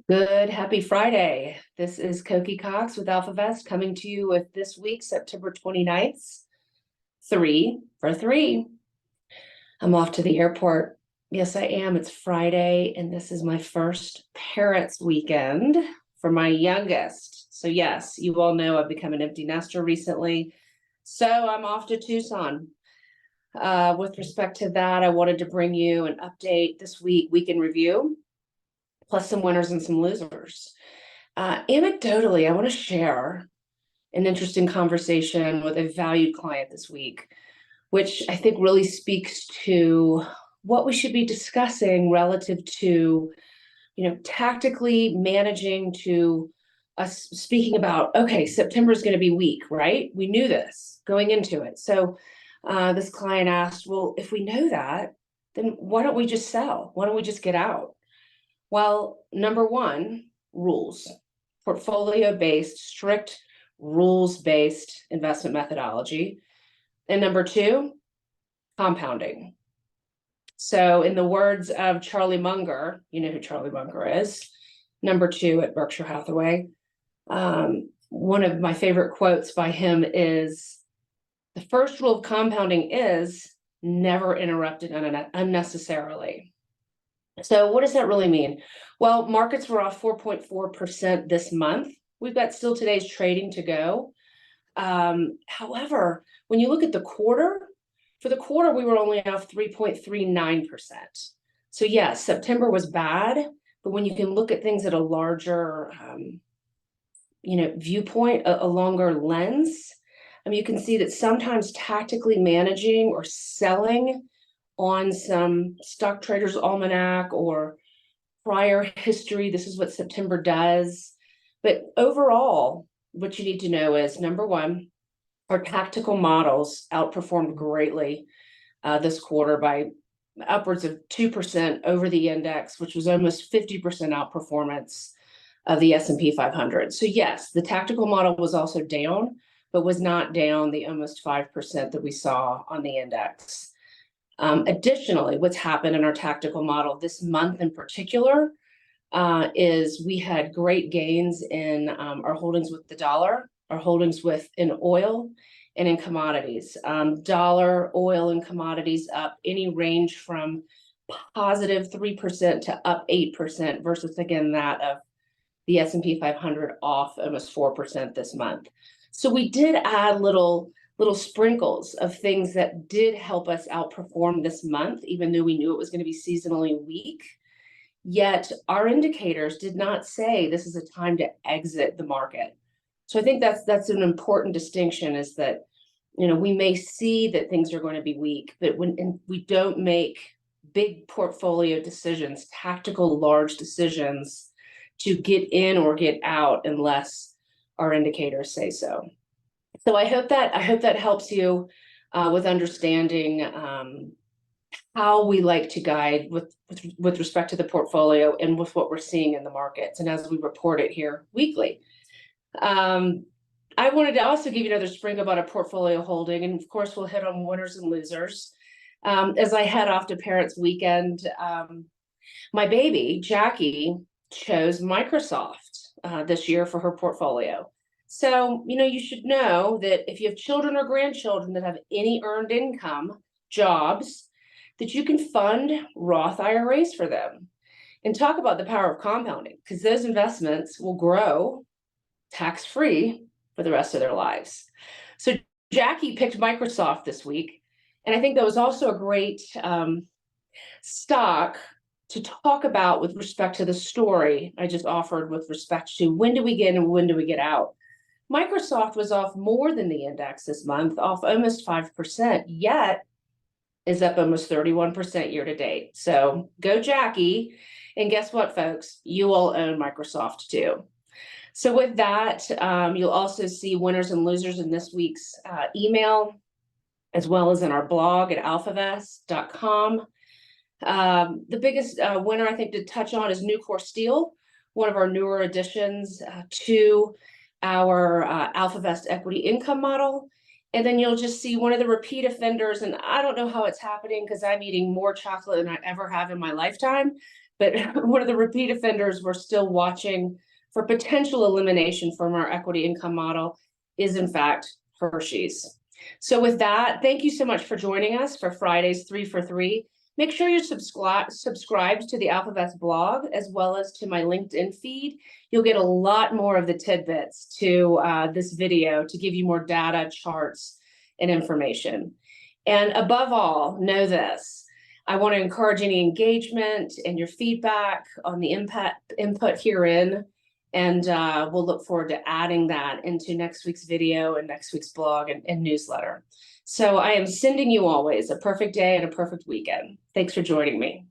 Good, happy Friday. This is Koki Cox with AlphaVest coming to you with this week, September 29th, 3 for 3. I'm off to the airport. Yes, I am. It's Friday, and this is my first parents' weekend for my youngest. So yes, you all know I've become an empty nester recently. So I'm off to Tucson. With respect to that, I wanted to bring you an update this week in review, plus some winners and some losers. Anecdotally, I want to share an interesting conversation with a valued client this week, which I think really speaks to what we should be discussing relative to, tactically managing to us speaking about, okay, September is going to be weak, right? We knew this going into it. So this client asked, well, if we know that, then why don't we just sell? Why don't we just get out? Well, number one, rules, portfolio-based, strict rules-based investment methodology. And number two, compounding. So in the words of Charlie Munger, you know who Charlie Munger is, number two at Berkshire Hathaway. One of my favorite quotes by him is, the first rule of compounding is never interrupt it unnecessarily. So what does that really mean? Well, markets were off 4.4% this month. We've got still today's trading to go. However, when you look at the quarter, for the quarter, we were only off 3.39%. So yes, September was bad, but when you can look at things at a larger, viewpoint, a longer lens, you can see that sometimes tactically managing or selling on some Stock Traders Almanac or prior history, this is what September does. But overall, what you need to know is, number one, our tactical models outperformed greatly this quarter by upwards of 2% over the index, which was almost 50% outperformance of the S&P 500. So yes, the tactical model was also down, but was not down the almost 5% that we saw on the index. Additionally, what's happened in our tactical model this month in particular is we had great gains in our holdings with the dollar, our holdings in oil and in commodities. Dollar, oil, and commodities up any range from positive 3% to up 8% versus, again, that of the S&P 500 off almost 4% this month. So we did add little sprinkles of things that did help us outperform this month, even though we knew it was going to be seasonally weak. Yet our indicators did not say this is a time to exit the market. So I think that's an important distinction, is that, we may see that things are going to be weak, but when we don't make big portfolio decisions, tactical large decisions to get in or get out unless our indicators say so. So I hope that helps you with understanding how we like to guide with respect to the portfolio and with what we're seeing in the markets, and as we report it here weekly. I wanted to also give you another spring about a portfolio holding, and of course we'll hit on winners and losers. As I head off to Parents' Weekend, my baby Jackie chose Microsoft this year for her portfolio. So, you should know that if you have children or grandchildren that have any earned income jobs, that you can fund Roth IRAs for them. And talk about the power of compounding, because those investments will grow tax-free for the rest of their lives. So Jackie picked Microsoft this week, and I think that was also a great stock to talk about with respect to the story I just offered with respect to when do we get in and when do we get out. Microsoft was off more than the index this month, off almost 5%, yet is up almost 31% year to date. So go Jackie. And guess what, folks? You all own Microsoft too. So with that, you'll also see winners and losers in this week's email, as well as in our blog at alphavest.com. The biggest winner I think to touch on is Nucor Steel, one of our newer additions to our AlphaVest equity income model. And then you'll just see one of the repeat offenders, and I don't know how it's happening because I'm eating more chocolate than I ever have in my lifetime. But one of the repeat offenders we're still watching for potential elimination from our equity income model is in fact Hershey's. So with that, thank you so much for joining us for Friday's 3 for 3. Make sure you're subscribed to the AlphaVest blog as well as to my LinkedIn feed. You'll get a lot more of the tidbits to this video to give you more data, charts, and information. And above all, know this. I want to encourage any engagement and your feedback on the input herein. And we'll look forward to adding that into next week's video and next week's blog and newsletter. So I am sending you always a perfect day and a perfect weekend. Thanks for joining me.